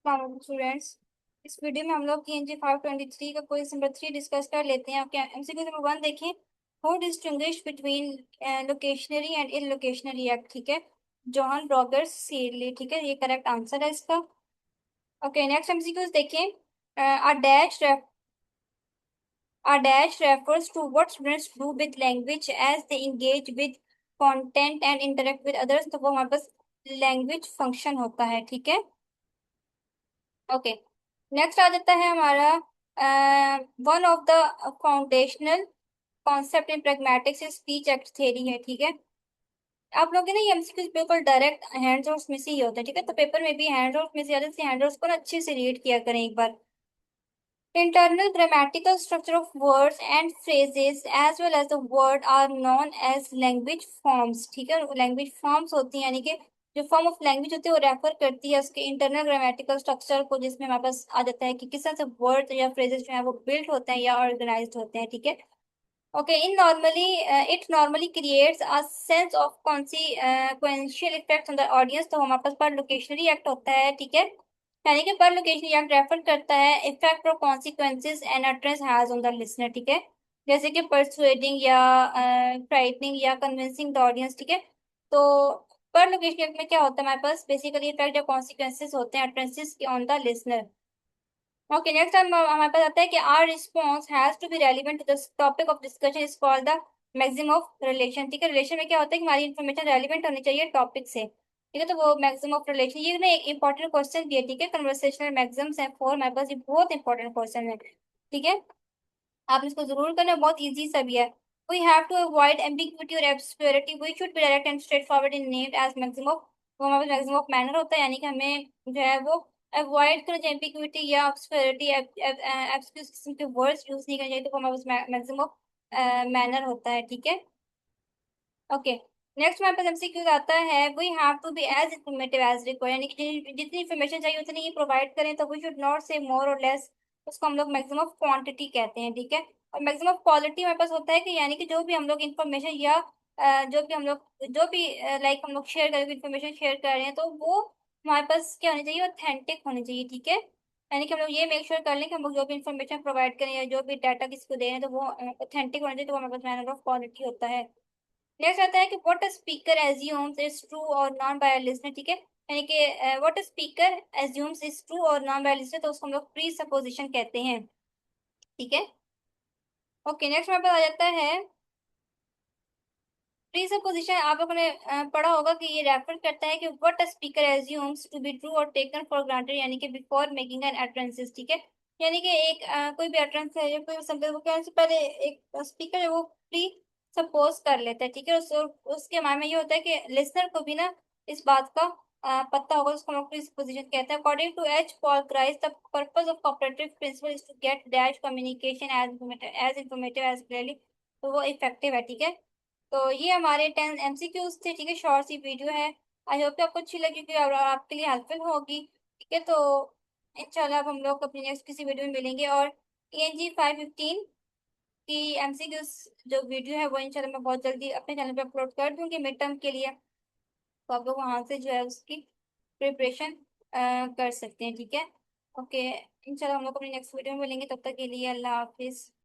Students, इस video में हम लोग TNG 523 का क्वेश्चन नंबर 3 डिस्कस कर लेते हैं। आपके MCQ नंबर 1 देखें। Who distinguish between locutionary and illocutionary act. ठीक है, जॉन रॉबर्ट्स सीडली। ठीक है, ये करेक्ट आंसर है इसका। ओके, नेक्स्ट MCQ देखें। A dash refers to what students do with language as they engage with content and interact with others। तो वो हमारे पास लैंग्वेज फंक्शन होता है। ठीक है, ओके। नेक्स्ट आ जाता है हमारा one of the foundational concept in pragmatics speech act theory है। ठीक है, आप लोग ना ये एमसीक्यू बिल्कुल डायरेक्ट हैंड्स ऑफ में से ही होता है। ठीक है, तो पेपर में भी हैंड्स ऑफ में से आते हैं, हैंड्स को ना अच्छे से रीड किया करें एक बार। Internal grammatical structure of words and phrases as well as the word are known as language forms। ठीक है, लैंग्वेज फॉर्म्स होती हैं, यानी कि जो फॉर्म ऑफ लैंग्वेज होती है वो रेफर करती है उसके इंटरनल ग्रामेटिकल स्ट्रक्चर को, जिसमें हमारे पास आ जाता है कि किस तरह से वर्ड या फ्रेजेस जो है वो बिल्ट होते हैं या ऑर्गेनाइज्ड होते हैं। ठीक है, okay. In normally it normally creates a sense of consequential effect on the audience. तो हमारे पास पर लोकेशनरी एक्ट होता है। ठीक है, यानी कि पर लोकेशनरी एक्ट रेफर करता है इफेक्ट और consequences an utterance has on the listener. ठीक है, जैसे कि परसुएडिंग या फ्राइटनिंग या कन्विंसिंग द ऑडियंस। ठीक है, तो पर लोकेशनरी एक्ट में क्या होता है, हमारे पास बेसिकली इफेक्ट या कॉन्सिक्वेंसेस होते हैं अट्रेंसेस के on the listener. Okay, next time हमारे पास आता है कि our response has to be relevant to the topic of discussion is called the maximum of relation. ठीक है, रिलेशन में क्या होता है कि हमारी इन्फॉर्मेशन रेलिवेंट होनी चाहिए टॉपिक से। ठीक है, तो वो मैक्सिमम ऑफ रिलेशन, ये ना एक इंपॉर्टेंट क्वेश्चन भी है। ठीक है, कन्वर्सेशनल मैक्सिम्स है फोर, हमारे पास ये बहुत इंपॉर्टेंट क्वेश्चन है। ठीक है, आप इसको जरूर करना, बहुत इजी सा भी है। We have to avoid ambiguity और obscurity, we should be direct and straightforward in named as maximum of. वो हमारे मैक्सिमम ऑफ मैनर होता है, यानी कि हमें जो है वो अवॉइड करें एम्बिग्विटी या ऑब्सक्योरिटी, एब्सक्यूज किस्म के वर्ड्स यूज नहीं करने चाहिए, तो वो हमारे मैक्सिमम ऑफ मैनर होता है। ठीक है, ओके। नेक्स्ट हमारे पास एमसीक्यू आता है we have to be as informative as required, यानी कि जितनी इन्फॉर्मेशन चाहिए उतनी ही प्रोवाइड करें। तो वी शुड नॉट से मोर और लेस, उसको हम लोग मैक्सिमम ऑफ क्वांटिटी कहते हैं। ठीक है, और मैक्सिमम ऑफ क्वालिटी हमारे पास होता है कि यानी कि जो भी हम लोग इन्फॉर्मेशन या जो भी लाइक हम लोग शेयर करके इन्फॉर्मेशन शेयर कर रहे हैं, तो वो हमारे पास क्या होनी चाहिए, ऑथेंटिक होनी चाहिए। ठीक है, यानी कि हम लोग ये मेक श्योर कर लें कि हम लोग जो भी इन्फॉर्मेशन प्रोवाइड करें या जो भी डाटा किसी को दे रहे हैं, तो वो ऑथेंटिक होना चाहिए, तो वो हमारे पास मैनर ऑफ क्वालिटी होता है। नेक्स्ट आता है कि what a speaker assumes is true और नॉन बाय लिस्नर। ठीक है, यानी कि what a speaker assumes is true और नॉन बाय लिस्नर, तो उसको हम लोग प्री सपोजिशन कहते हैं। ठीक है, ओके। नेक्स्ट हमारे पास आ जाता है प्री सपोजिशन। आप लोगों ने पढ़ा होगा कि ये रेफर करता है कि what a speaker assumes to be true और टेकन फॉर ग्रांटेड, यानी कि बिफोर मेकिंग एन अटरेंसेस। ठीक है, यानी कि एक कोई भी अटरेंस है या कोई समझे वो कहने से पहले एक स्पीकर है वो प्री सपोज कर लेता है। ठीक है, उसके मायने में ये होता है कि लिसनर को भी ना इस बात का पता होगा, उसको हम लोग प्री सपोजिशन कहते हैं। According to H Paul Grice the purpose of cooperative principle is to get dash communication as informative as clearly, तो वो इफेक्टिव है। ठीक है, तो ये हमारे 10 MCQs थे। ठीक है, शॉर्ट सी वीडियो है। आई होप कि आपको अच्छी लगी, क्योंकि आपके लिए हेल्पफुल होगी। ठीक है, तो इंशाल्लाह अब हम लोग अपनी नेक्स्ट किसी वीडियो में मिलेंगे। और TNG 515 की MCQs जो वीडियो है वो इंशाल्लाह मैं बहुत जल्दी अपने चैनल पे अपलोड कर दूंगी मिड टर्म के लिए, तो आप लोग वहां से जो है उसकी प्रिपरेशन कर सकते हैं। ठीक है, ओके। इंशाल्लाह हम लोग अपनी नेक्स्ट वीडियो में मिलेंगे, तब तक के लिए अल्लाह हाफिज।